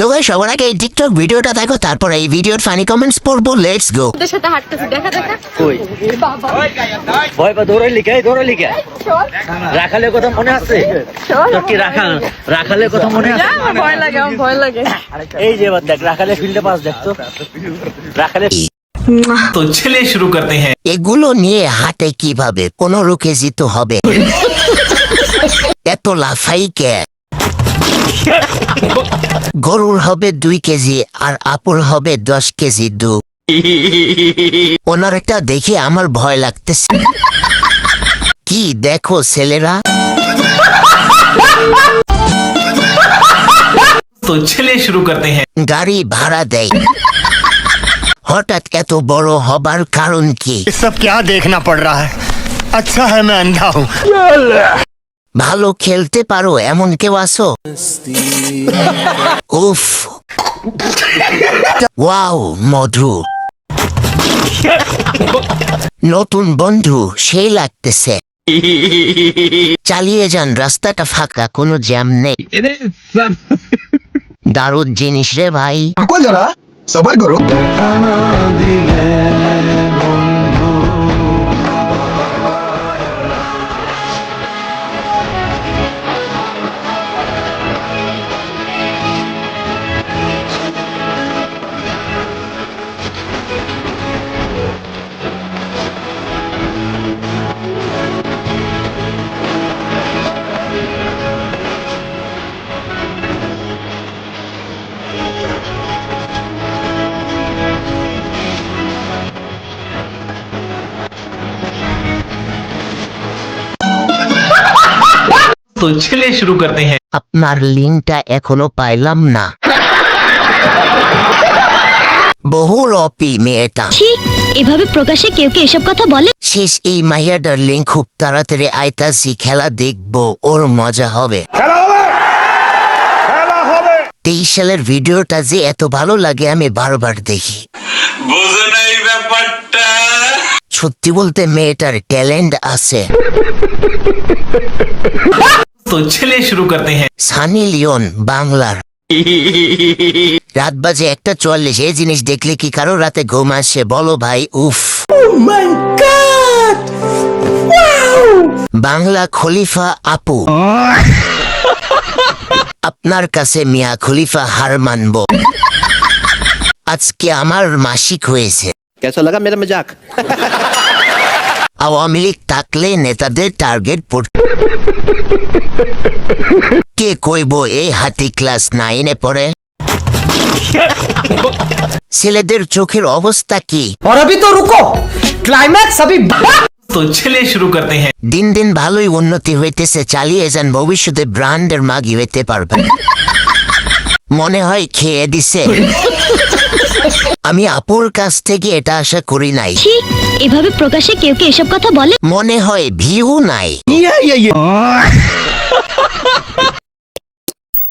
তো গাইস সবার আগে এই টিকটক ভিডিওটা দেখো, তারপর এই ভিডিওর ফানি কমেন্টস পড়বো। Let's go. তোর সাথে হাঁটতেছি, দেখা দেখা কই বাবা ভয় পা দৌড়াইলি রাখালের কথা মনে আছে? তোর কি রাখালের কথা মনে আছে? আমার ভয় লাগে, আমার ভয় লাগে। এই যে এবার দেখ রাখালের ফিল্ডে পাস দেখতো রাখালের। तो चलिए शुरू करते हैं। এগুলো নিয়ে হাঁটে কিভাবে? 15 কেজি তো হবে। এত লাফাই কে? গরুর হবে 2 কেজি আর আপুর হবে 10 কেজি দুধ। ওনারটা দেখে আমার ভয় লাগতেছে। কি দেখো ছেলেরা? तो चलिए शुरू करते हैं। গাড়ি ভাড়া দেয়। হঠাৎ এত বড় হবার কারণ কি? ये सब क्या देखना पड़ रहा है? अच्छा है मैं अंधा हूँ। ভালো খেলতে পারো এমন কেউ আছো? উফ, ওয়াও মধু, নতুন বন্ধু সেই লাগতেছে। চালিয়ে যান, রাস্তাটা ফাঁকা, কোনো জ্যাম নেই। দারুণ জিনিস রে ভাই। रुको जरा सबर करो। तो चलिए शुरू करते हैं। আপনার লিঙ্কটা এখনো পাইলাম না। বহু রপি মেয়েটা। এভাবে প্রকাশে কেউ কে এসব কথা বলে? শেষ এই মাইয়াটার লিঙ্ক খুব তাড়াতাড়ি আইতাছি, খেলা দেখবো, ওর মজা হবে। 23 সালের ভিডিওটা যে এত ভালো লাগে আমি বারবার দেখি। সত্যি বলতে মেয়েটার ট্যালেন্ট আছে। तो चलिए शुरू करते हैं। সানি লিওন বাংলার। রাত বাজে 1:40। এই জিনিস দেখলে কি কারো রাতে ঘুম আসে বলো ভাই? উফ, বাংলা খলিফা আপু। আপনার কাছে মিয়া খলিফা হার মানবো। আজকে আমার মাসিক হয়েছে। कैसा लगा मेरा मजाक? আওয়ামী লীগ থাকলে নেতাদের টার্গেট কে কইব এই হাতি ক্লাস 9-এ পড়ে? ছেলেদের চোখের অবস্থা কি? और अभी तो रुको, क्लाइमैक्स अभी। तो चलिए शुरू करते हैं। দিন দিন ভালোই উন্নতি হইতেছে, চালিয়ে যান, ভবিষ্যতে ব্র্যান্ডের মাগি হইতে পারবেন। মনে হয় খেয়ে দিছে। আমি আপুর কাছ থেকে এটা আশা করি নাই। এভাবে প্রকাশে কেউ কে এসব কথা বলে? মনে হয় ভিউ নাই।